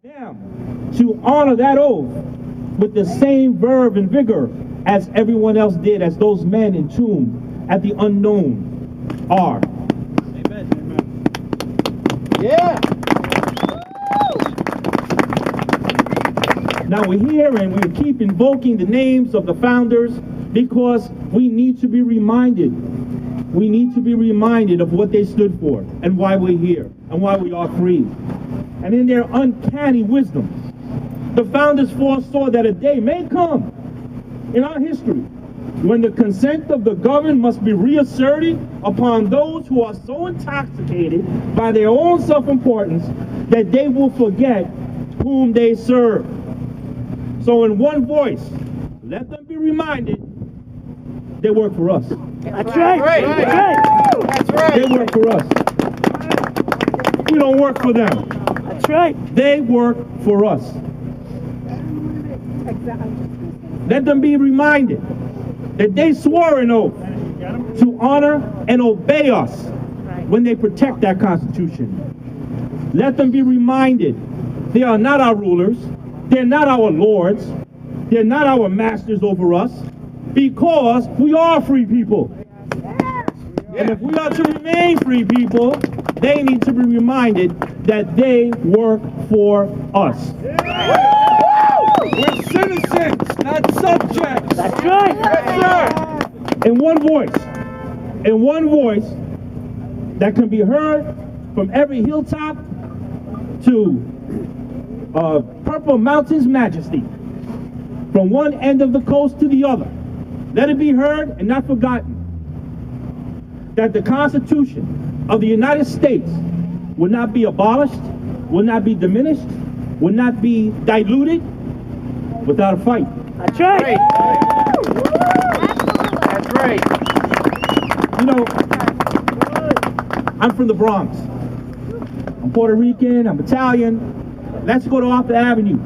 them to honor that oath with the same verve and vigor as everyone else did, as those men entombed at the unknown are. Amen. Amen. Yeah. Now we're here and we keep invoking the names of the founders because we need to be reminded. We need to be reminded of what they stood for and why we're here and why we are free. And in their uncanny wisdom, the founders foresaw that a day may come in our history when the consent of the governed must be reasserted upon those who are so intoxicated by their own self-importance that they will forget whom they serve. So in one voice, let them be reminded they work for us. That's right. That's right. That's right. They work for us. We don't work for them. That's right. They work for us. Let them be reminded that they swore an oath to honor and obey us when they protect that Constitution. Let them be reminded they are not our rulers, they're not our lords, they're not our masters over us, because we are free people. And if we are to remain free people, they need to be reminded that they work for us. We're citizens, not subjects. That's right. Yes, sir. In one voice that can be heard from every hilltop to Purple Mountain's majesty, from one end of the coast to the other. Let it be heard and not forgotten that the Constitution of the United States will not be abolished, will not be diminished, will not be diluted without a fight. That's right. That's right. You know, I'm from the Bronx. I'm Puerto Rican, I'm Italian. Let's go to Arthur Avenue.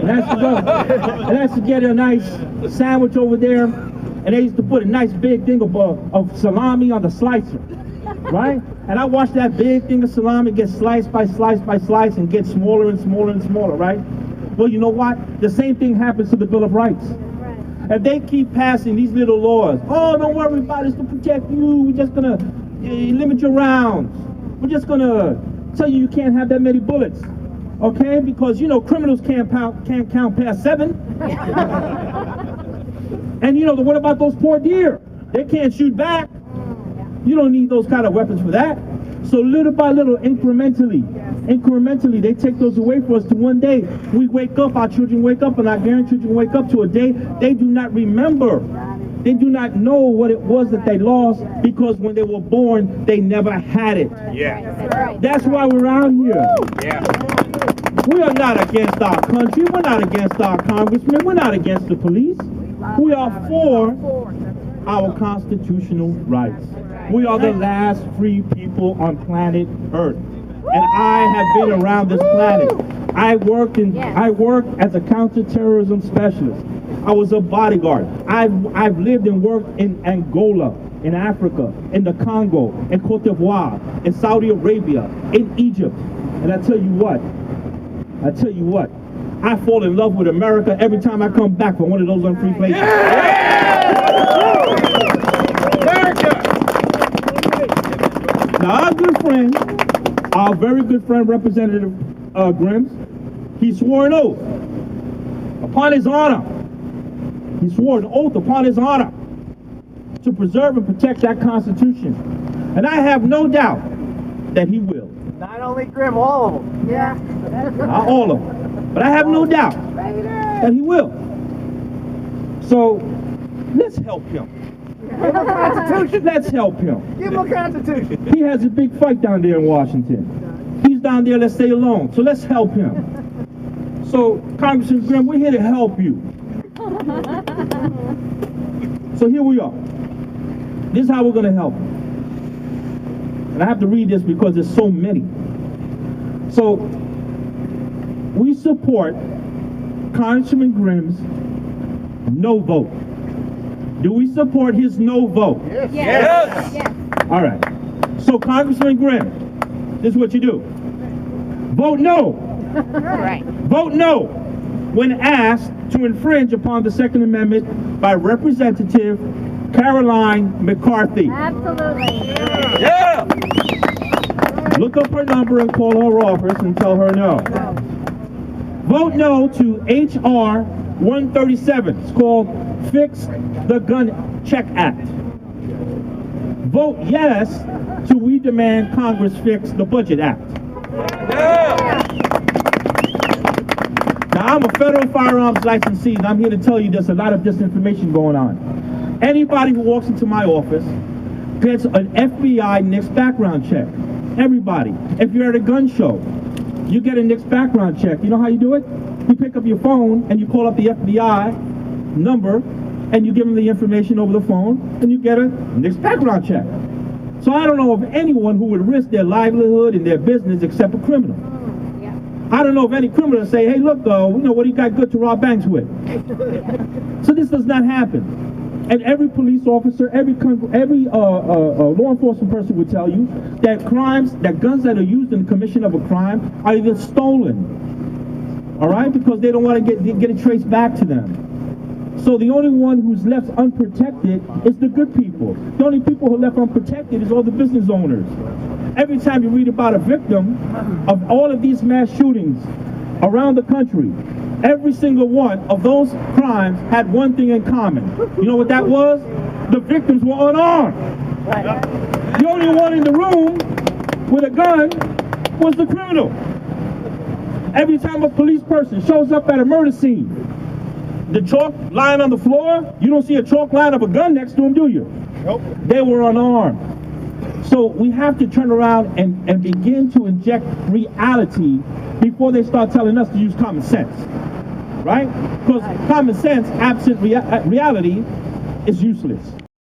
Let's get a nice sandwich over there. And they used to put a nice big thing of salami on the slicer, right? And I watched that big thing of salami get sliced by slice by slice and get smaller and smaller and smaller, right? Well, you know what? The same thing happens to the Bill of Rights. And they keep passing these little laws. Oh, don't worry about it, it's to protect you. We're just gonna limit your rounds. We're just gonna tell you can't have that many bullets, okay? Because you know criminals can't count past 7. And you know, what about those poor deer? They can't shoot back. You don't need those kind of weapons for that. So little by little, incrementally, they take those away from us to one day we wake up, our children wake up, and our grandchildren wake up to a day they do not remember. They do not know what it was that they lost because when they were born, they never had it. Yeah. That's why we're out here. Yeah. We are not against our country. We're not against our congressmen. We're not against the police. We are for our constitutional rights. We are the last free people on planet Earth. And I have been around this planet. I worked as a counterterrorism specialist. I was a bodyguard. I've lived and worked in Angola, in Africa, in the Congo, in Cote d'Ivoire, in Saudi Arabia, in Egypt. And I tell you what, I fall in love with America every time I come back from one of those unfree places. America! Now our very good friend, Representative Grims, he swore an oath upon his honor. He swore an oath upon his honor to preserve and protect that Constitution. And I have no doubt that he will. Not only Grim, all of them. Yeah. Not all of them. But I have no doubt that he will. So let's help him. Give him a Constitution. Let's help him. Give him a Constitution. He has a big fight down there in Washington. He's down there, let's stay alone. So let's help him. So Congressman Grimm, we're here to help you. So here we are. This is how we're going to help him. And I have to read this because there's so many. So we support Congressman Grimm's no vote. Do we support his no vote? Yes. Yes. Yes. All right. So Congressman Grimm, this is what you do. Vote no. Right. Vote no when asked to infringe upon the Second Amendment by Representative Caroline McCarthy. Absolutely. Yeah. Look up her number and call her office and tell her no. Vote no to H.R. 137. It's called Fix the Gun Check Act. Vote yes to We Demand Congress Fix the Budget Act. Yeah. Now, I'm a federal firearms licensee, and I'm here to tell you there's a lot of disinformation going on. Anybody who walks into my office gets an FBI NICS background check. Everybody. If you're at a gun show, you get a NICS background check. You know how you do it? You pick up your phone and you call up the FBI number and you give them the information over the phone and you get a NICS background check. So I don't know of anyone who would risk their livelihood and their business except a criminal. I don't know of any criminal to say, hey, look, what do you got good to rob banks with? So this does not happen. And every police officer, every law enforcement person would tell you that guns that are used in the commission of a crime are either stolen, all right, because they don't want to get it traced back to them. So the only one who's left unprotected is the good people. The only people who are left unprotected is all the business owners. Every time you read about a victim of all of these mass shootings around the country, every single one of those crimes had one thing in common. You know what that was? The victims were unarmed. The only one in the room with a gun was the criminal. Every time a police person shows up at a murder scene, the chalk lying on the floor, you don't see a chalk line of a gun next to him, do you? Nope. They were unarmed. So we have to turn around and begin to inject reality before they start telling us to use common sense, right? Because common sense, absent reality, is useless.